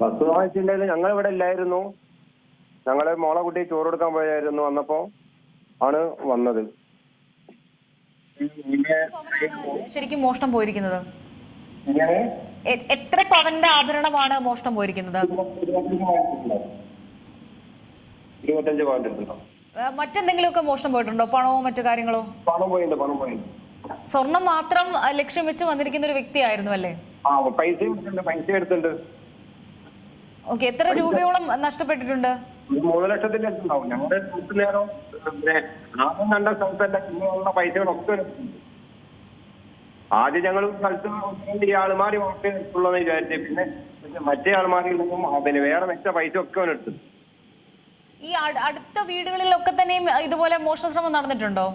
Bus വാങ്ങിച്ചിട്ടുണ്ടെങ്കിൽ ഞങ്ങൾ ഇവിടെ ഇല്ലായിരുന്നു. ഞങ്ങള് മോളെ കുട്ടി ചോറ് കൊടുക്കാൻ പോയായിരുന്നു. വന്നപ്പോ ആണ് വന്നത്. ശരിക്കും മോഷണം പോയിരിക്കുന്നത് എത്ര പവന്റെ ആഭരണമാണ് മോഷണം പോയിരിക്കുന്നത്? 25 പവൻ എടുത്തിട്ടുണ്ടോ? മറ്റെന്തെങ്കിലുമൊക്കെ മോഷണം പോയിട്ടുണ്ടോ? പണമോ മറ്റു കാര്യങ്ങളോ? പണം പോയിട്ടുണ്ട്. സ്വർണം മാത്രം ലക്ഷ്യം വെച്ച് വന്നിരിക്കുന്ന ഒരു വ്യക്തിയായിരുന്നു അല്ലേ? പൈസ എടുത്തിട്ടുണ്ട്. ഓക്കെ, എത്ര രൂപയോളം നഷ്ടപ്പെട്ടിട്ടുണ്ട്? 3 ലക്ഷത്തിന്റെ അടുത്തുണ്ടാവും. ഞങ്ങളുടെ നേരം ആദ്യം കണ്ട സ്ഥലത്തല്ല ഇങ്ങനെയുള്ള പൈസകളൊക്കെ ആദ്യം ഞങ്ങൾ സ്ഥലത്ത് ഈ ആൾമാരി മാത്രമേ എടുത്തുള്ളൂ വിചാരിച്ചു. പിന്നെ മറ്റേ ആൾമാരിൽ നിന്നും പിന്നെ വേറെ വെച്ച പൈസ ഒക്കെ അവൻ എടുത്തു. ഈ അടുത്ത വീടുകളിലൊക്കെ തന്നെയും ഇതുപോലെ മോഷണ ശ്രമം നടന്നിട്ടുണ്ടോ?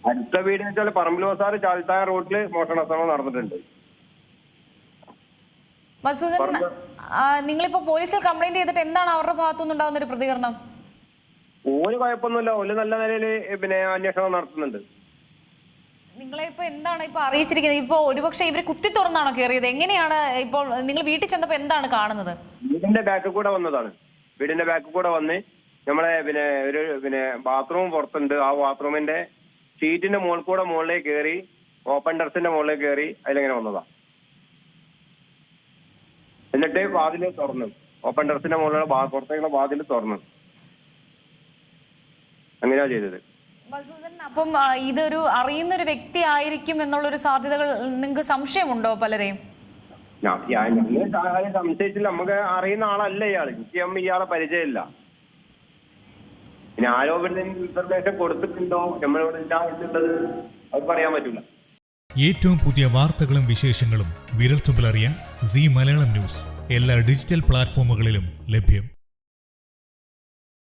അടുത്ത വീട് വെച്ചാൽ പറമ്പിൽ ബസാർ ചാൽത്തായ റോഡില് മോഷണ ശ്രമം നടന്നിട്ടുണ്ട്. മസൂദൻ, നിങ്ങളിപ്പോ പോലീസിൽ കംപ്ലൈന്റ് ചെയ്തിട്ട് എന്താണ് അവരുടെ ഭാഗത്തുനിന്നുണ്ടാകുന്ന ഒരു പ്രതികരണം? ഓന് കുഴപ്പമൊന്നുമില്ല. ഓല് നല്ല നിലയില് പിന്നെ അന്വേഷണം നടത്തുന്നുണ്ട്. നിങ്ങളെ ഇപ്പൊ എന്താണ് ഇപ്പൊ അറിയിച്ചിരിക്കുന്നത്? ഇപ്പൊ ഒരുപക്ഷെ ഇവര് കുത്തി തുറന്നാണോ കയറിയത്? എങ്ങനെയാണ് ഇപ്പോൾ നിങ്ങൾ വീട്ടിൽ ചെന്നപ്പോ എന്താണ് കാണുന്നത്? വീടിന്റെ ബാക്കിൽ കൂടെ വന്നതാണ്. വീടിന്റെ ബാക്കിൽ കൂടെ വന്ന് നമ്മളെ ഒരു ബാത്റൂം പുറത്തുണ്ട്. ആ ബാത്റൂമിന്റെ ഷീറ്റിന്റെ മുകളിലേക്ക് കയറി ഓപ്പൺ ടെറസിന്റെ മുകളിലേക്ക് കയറി അതിലെങ്ങനെ വന്നതാ. എന്നിട്ട് വാതില് തുറന്നു. ഓപ്പൺ ടെറസിന്റെ മുകളിലുള്ള പുറത്തേക്കുള്ള വാതില് തുറന്നു. അങ്ങനെയാ ചെയ്തത്. മസൂദൻ, അപ്പം ഇതൊരു അറിയുന്ന ഒരു വ്യക്തി ആയിരിക്കും എന്നുള്ളൊരു സാധ്യതകൾ നിങ്ങൾക്ക് സംശയമുണ്ടോ പലരെയും? ഞങ്ങൾ സംശയിച്ചില്ല. നമുക്ക് അറിയുന്ന ആളല്ല ഇയാള്. എനിക്ക് ഇയാളെ പരിചയമില്ല. പിന്നെ ആരോപണ ഇൻഫർമേഷൻ കൊടുത്തിട്ടുണ്ടോ നമ്മളിവിടെ ഇല്ല എന്നുള്ളത് അത് പറയാൻ പറ്റില്ല. ഏറ്റവും പുതിയ വാർത്തകളും വിശേഷങ്ങളും വിരൽത്തുമ്പിലറിയാൻ സീ മലയാളം ന്യൂസ് എല്ലാ ഡിജിറ്റൽ പ്ലാറ്റ്ഫോമുകളിലും ലഭ്യം.